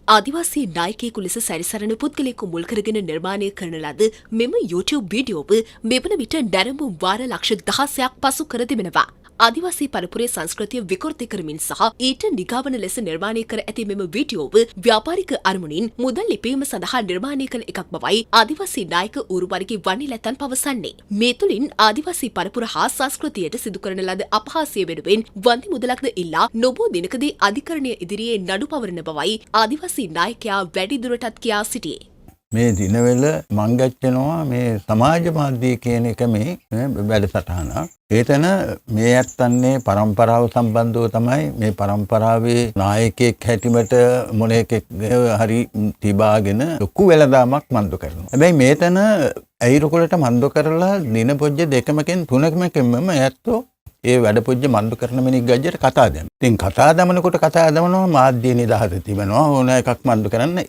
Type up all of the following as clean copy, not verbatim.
ආදිවාසී නායකයෙකු ලෙස සැරිසරන පුද්ගලයෙකු මුල් කරගෙන නිර්මාණය කරන ලද මෙම YouTube වීඩියෝව මෙවන විට නැරඹුම් වාර ලක්ෂ 16ක් පසු කර තිබෙනවා. ආදිවාසී පරපුරේ සංස්කෘතිය විකෘති කරමින් සහ ඊට නිගාවන ලෙස නිර්මාණය කර ඇති මෙම වීඩියෝව ව්‍යාපාරික අරමුණින් මුදල් ලිපීම සඳහා නිර්මාණය කළ එකක් බවයි ආදිවාසී නායක ඌරුවරිගේ වන්නිලැතන් පවසන්නේ. මේ තුළින් ආදිවාසී පරපුර හා සංස්කෘතියට සිදු කරන ලද අපහාසය වෙනුවෙන් වන්දි මුදලක්ද ඉල්ලා නොබෝ දිනකදී අධිකරණය ඉදිරියේ නඩු පවරන බවයි ආදිවාසී නායකයා වැඩිදුරටත් කියා සිටියේ. මේ දිනවල මං ගැච්චෙනවා මේ සමාජ මාධ්‍ය කියන එක මේ වැඩසටහන. ඒතන මේ ඇත්තන්නේ පරම්පරාව සම්බන්ධව තමයි මේ පරම්පරාවේ නායකයෙක් හැටිමට මොන එකෙක් හරි තිබාගෙන ලොකු වෙලදාමක් මන්දු කරනවා. හැබැයි මේතන ඇයිරකොලට මන්දු කරලා දින පොජ්ජ දෙකමකින් තුනකමකින්ම ඇත්තෝ ඒ වැඩ පොජ්ජ මන්දු කරන මිනික් ගජ්ජට කතා දැම්ම. ඉතින් කතා දමනකොට කතා දමනවා මාධ්‍ය නිදහස තිබෙනවා ඕන එකක් මන්දු කරන්න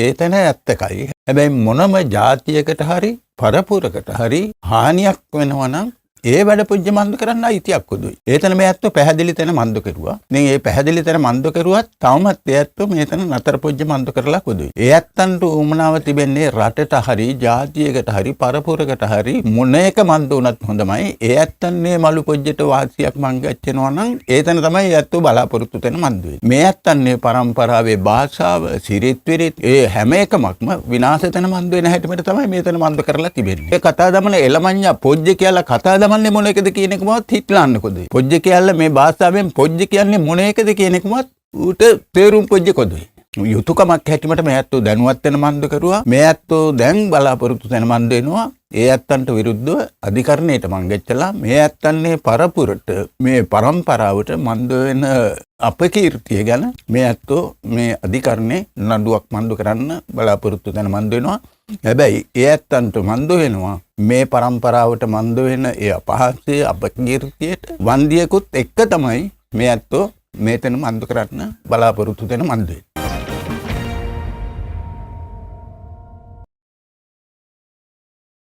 ඒතන ඇත්තකයි. හැබැයි මොනම ජාතියකට හරි පරපුරකට හරි හානියක් වෙනවා නම් ඒ වැඩ පොජ්ජ මන්දු කරන්න අයිතියක් උදුයි. ඒතන මේ ඇත්තෝ පැහැදිලි තැන මන්දු කෙරුවා. ඉතින් ඒ පැහැදිලි තැන මන්දු කෙරුවත් තවමත් ඒ ඇත්තෝ මේතන නතර පොජ්ජ මන්දු කරලා උදුයි. ඒ ඇත්තන්ට උමනාව තිබෙන්නේ රටට හරි ජාතියකට හරි පරපුරකට හරි මොන එක මන්දු වුණත් හොඳමයි. ඒ ඇත්තන්නේ මලු පොජ්ජට වාසියක් මං ගච්චෙනවා නම් ඒතන තමයි ඇත්තෝ බලාපොරොත්තු වෙන මන්දු වෙන්නේ. මේ ඇත්තන්නේ පරම්පරාවේ භාෂාව සිරිත් විරිත් ඒ හැම එකමක්ම විනාශ වෙන මන්දු වෙන හැටිමට තමයි මේතන මන්දු කරලා තිබෙන්නේ. ඒ කතා දමන එළමඤ්ඤා පොජ්ජ කියලා කතා දමන්නේ මොන එකද කියන එකමවත් හිටලාන්නකොද. පොජ්ජ කියලා මේ භාෂාවෙන් පොජ්ජ කියන්නේ මොන එකද කියන එකමවත් ඌට තේරුම් පොජ්ජ කොදුයි. යුතුයකමක් හැටිමට මේ ඇත්තෝ දැනුවත් වෙන මන්දු කරුවා. මේ ඇත්තෝ දැන් බලාපොරොත්තු වෙන මන්දු වෙනවා. ඒ ඇත්තන්ට විරුද්ධව අධිකරණයට මං ගෙච්චලා මේ ඇත්තන්නේ පරපුරට මේ පරම්පරාවට මන්දු වෙන අපකීර්තිය ගැන මේ ඇත්තෝ මේ අධිකරණේ නඩුවක් මන්දු කරන්න බලාපොරොත්තු වෙන මන්දු වෙනවා. හැබැයි ඒ ඇත්තන්ට මන්දු වෙනවා මේ පරම්පරාවට මන්දු වෙන ඒ අපහාසය අපකීර්තියට වන්දියකුත් එක්ක තමයි මේ ඇත්තෝ මේතන මන්දු කරන්න බලාපොරොත්තු වෙන මන්දු වෙන්නේ.